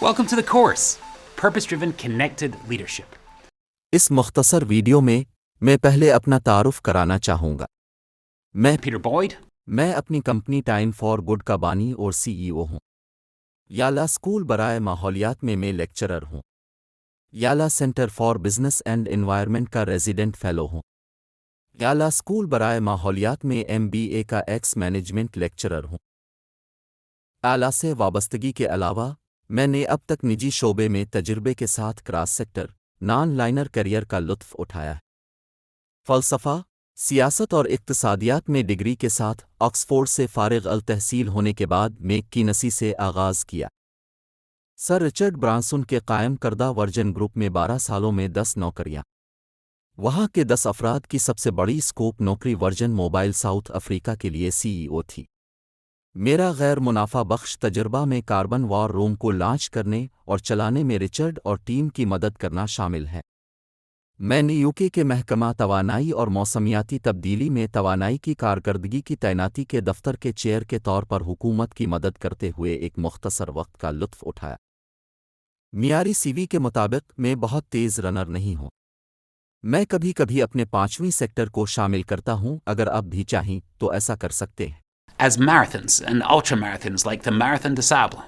Welcome to the course, Purpose-Driven Connected Leadership. इस मुख्तसर video में मैं पहले अपना तारुफ कराना चाहूँगा। Peter Boyd, मैं अपनी कंपनी टाइम फॉर गुड का बानी और सीईओ हूँ। याला स्कूल बराए माहौलियात में मैं लेक्चरर हूँ। याला centre for business and environment का रेजिडेंट फेलो हूँ। याला स्कूल बराए माहौलियात में MBA का एक्स मैनेजमेंट लेक्चरर हूँ। आला से वाबस्तगी के अलावा मैंने अब तक निजी शोबे में तजुर्बे के साथ cross sector non liner career का लुत्फ़ उठाया है। फ़लसफ़ा, सियासत और इक़्तिसादियात में डिग्री के साथ ऑक्सफोर्ड से फ़ारिग़ अल तहसील होने के बाद मैककिनसी से आगाज़ किया। सर रिचर्ड ब्रांसन के कायम करदा वर्जन ग्रुप में 12 सालों में 10 नौकरियां। वहाँ के 10 अफराद की सबसे बड़ी स्कोप नौकरी वर्जन मोबाइल साउथ अफ्रीका के लिए सीईओ थी। मेरा गैर मुनाफा बख्श तजर्बा में कार्बन वॉर रूम को लॉन्च करने और चलाने में रिचर्ड और टीम की मदद करना शामिल है। मैंने यूके के महकमा तवानाई और मौसमियाती तब्दीली में तवानाई की कारकर्दगी की तैनाती के दफ्तर के चेयर के तौर पर हुकूमत की मदद करते हुए एक मुख्तसर वक्त का लुत्फ़ उठाया। मियारी सीवी के मुताबिक मैं बहुत तेज़ रनर नहीं हूँ। मैं कभी कभी अपने 5वीं सेक्टर को शामिल करता हूँ। अगर आप भी चाहें तो ऐसा कर सकते हैं। as marathons and ultramarathons like the Marathon des Sables.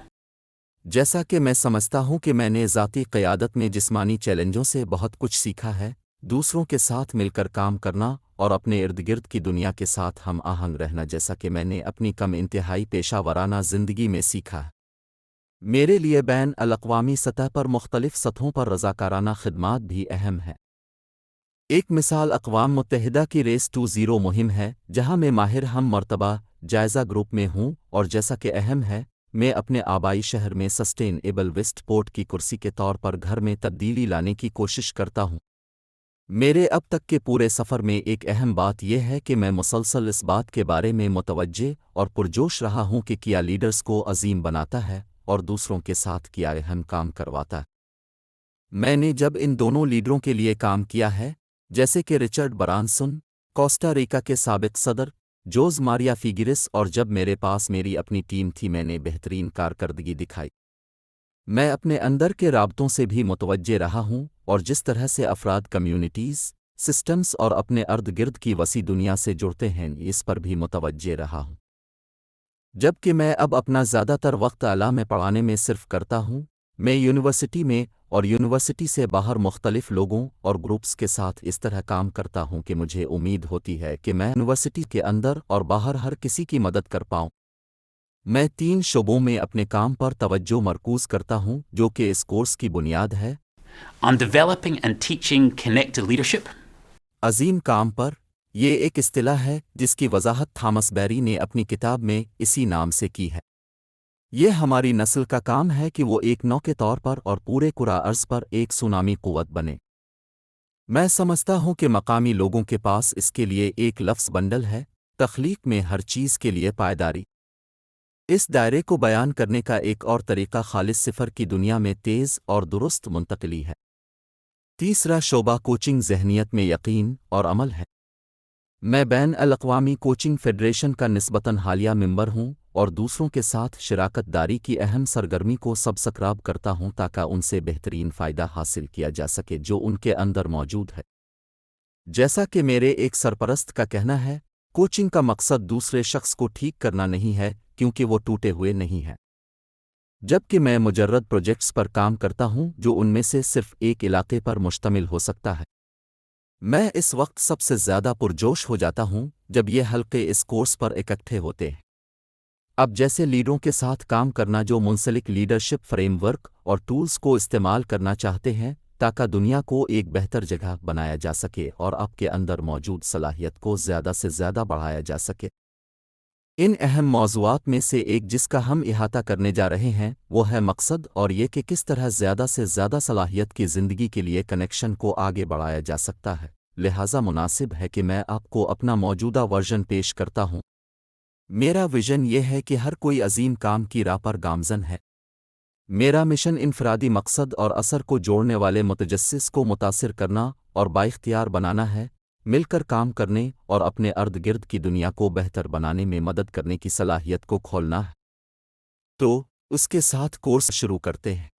जैसा कि मैं समझता हूँ कि मैंने ज़ाती क़यादत में जिस्मानी चैलेंजों से बहुत कुछ सीखा है, दूसरों के साथ मिलकर काम करना और अपने इर्द-गिर्द की दुनिया के साथ हम आहंग रहना, जैसा कि मैंने अपनी कम इंतहाई पेशा ज़िंदगी में सीखा है। मेरे लिए बैन अल-अक़वामी सतह पर मुख्तलिफ सतहों पर रज़ाकाराना खिदमात भी अहम है। एक मिसाल अक़वाम मुत्तहिदा की रेस टू ज़ीरो मुहिम है, जहाँ मैं माहिर हम मर्तबा जायज़ा ग्रुप में हूँ, और जैसा कि अहम है, मैं अपने आबाई शहर में सस्टेनेबल वेस्ट पोर्ट की कुर्सी के तौर पर घर में तब्दीली लाने की कोशिश करता हूँ। मेरे अब तक के पूरे सफ़र में एक अहम बात यह है कि मैं मुसलसल इस बात के बारे में मुतवज्जे और पुरजोश रहा हूँ कि क्या लीडर्स को अजीम बनाता है और दूसरों के साथ क्या अहम काम करवाता है। मैंने जब इन दोनों लीडरों के लिए काम किया है, जैसे कि रिचर्ड ब्रांसन, कोस्टा रिका के साबिक सदर जोज़ मारिया फिगिरिस, और जब मेरे पास मेरी अपनी टीम थी, मैंने बेहतरीन कारकर्दगी दिखाई। मैं अपने अंदर के राबतों से भी मुतवज्जे रहा हूँ और जिस तरह से अफराद कम्युनिटीज़, सिस्टम्स और अपने अर्द गिर्द की वसी दुनिया से जुड़ते हैं, इस पर भी मुतवज्जे रहा हूँ। जबकि मैं अब अपना ज़्यादातर वक्त आला में पढ़ाने में सिर्फ करता हूँ, मैं यूनिवर्सिटी में और यूनिवर्सिटी से बाहर मुख्तलिफ लोगों और ग्रुप्स के साथ इस तरह काम करता हूँ कि मुझे उम्मीद होती है कि मैं यूनिवर्सिटी के अंदर और बाहर हर किसी की मदद कर पाऊँ। मैं 3 शोबों में अपने काम पर तवज्जो मरकूज़ करता हूँ, जो कि इस कोर्स की बुनियाद है। On developing and teaching connected leadership, अजीम काम पर, ये एक इस्तिलाह है जिसकी वजाहत थॉमस बैरी ने अपनी किताब में इसी नाम से की है। ये हमारी नस्ल का काम है कि वो एक नौ के तौर पर और पूरे कुरा अर्ज़ पर एक सुनामी क़ुव्वत बने। मैं समझता हूँ कि मकामी लोगों के पास इसके लिए एक लफ्ज़ बंडल है, तख्लीक में हर चीज़ के लिए पायदारी। इस दायरे को बयान करने का एक और तरीक़ा खालिस सिफ़र की दुनिया में तेज़ और दुरुस्त मुंतक़िली है। तीसरा शोबा कोचिंग ज़हनियत में यकीन और अमल है। मैं बैन अल-अक़वामी कोचिंग फ़ेडरेशन का निस्बतन हालिया मेंबर हूँ और दूसरों के साथ शिराकत दारी की अहम सरगर्मी को सब्सक्राइब करता हूँ ताकि उनसे बेहतरीन फ़ायदा हासिल किया जा सके जो उनके अंदर मौजूद है। जैसा कि मेरे एक सरपरस्त का कहना है, कोचिंग का मकसद दूसरे शख्स को ठीक करना नहीं है, क्योंकि वो टूटे हुए नहीं है। जबकि मैं मुजर्रद प्रोजेक्ट्स पर काम करता हूँ जो उनमें से सिर्फ एक इलाके पर मुश्तमिल हो सकता है। मैं इस वक्त सबसे ज़्यादा पुरजोश हो जाता हूँ जब ये हल्के इस कोर्स पर इकट्ठे होते हैं। अब जैसे लीडरों के साथ काम करना जो मुंसलिक लीडरशिप फ्रेमवर्क और टूल्स को इस्तेमाल करना चाहते हैं ताकि दुनिया को एक बेहतर जगह बनाया जा सके और आपके अंदर मौजूद सलाहियत को ज़्यादा से ज़्यादा बढ़ाया जा सके। इन अहम मौज़ूआत में से एक जिसका हम इहाता करने जा रहे हैं वो है मकसद, और ये कि किस तरह ज़्यादा से ज़्यादा सलाहियत की ज़िंदगी के लिए कनेक्शन को आगे बढ़ाया जा सकता है। लिहाजा मुनासिब है कि मैं आपको अपना मौजूदा वर्जन पेश करता हूँ। मेरा विजन ये है कि हर कोई अजीम काम की राह पर गामज़न है। मेरा मिशन इनफरादी मकसद और असर को जोड़ने वाले मुतजस्सिस को मुतासिर करना और बाइख्तियार बनाना है, मिलकर काम करने और अपने अर्द गिर्द की दुनिया को बेहतर बनाने में मदद करने की सलाहियत को खोलना है। तो उसके साथ कोर्स शुरू करते हैं।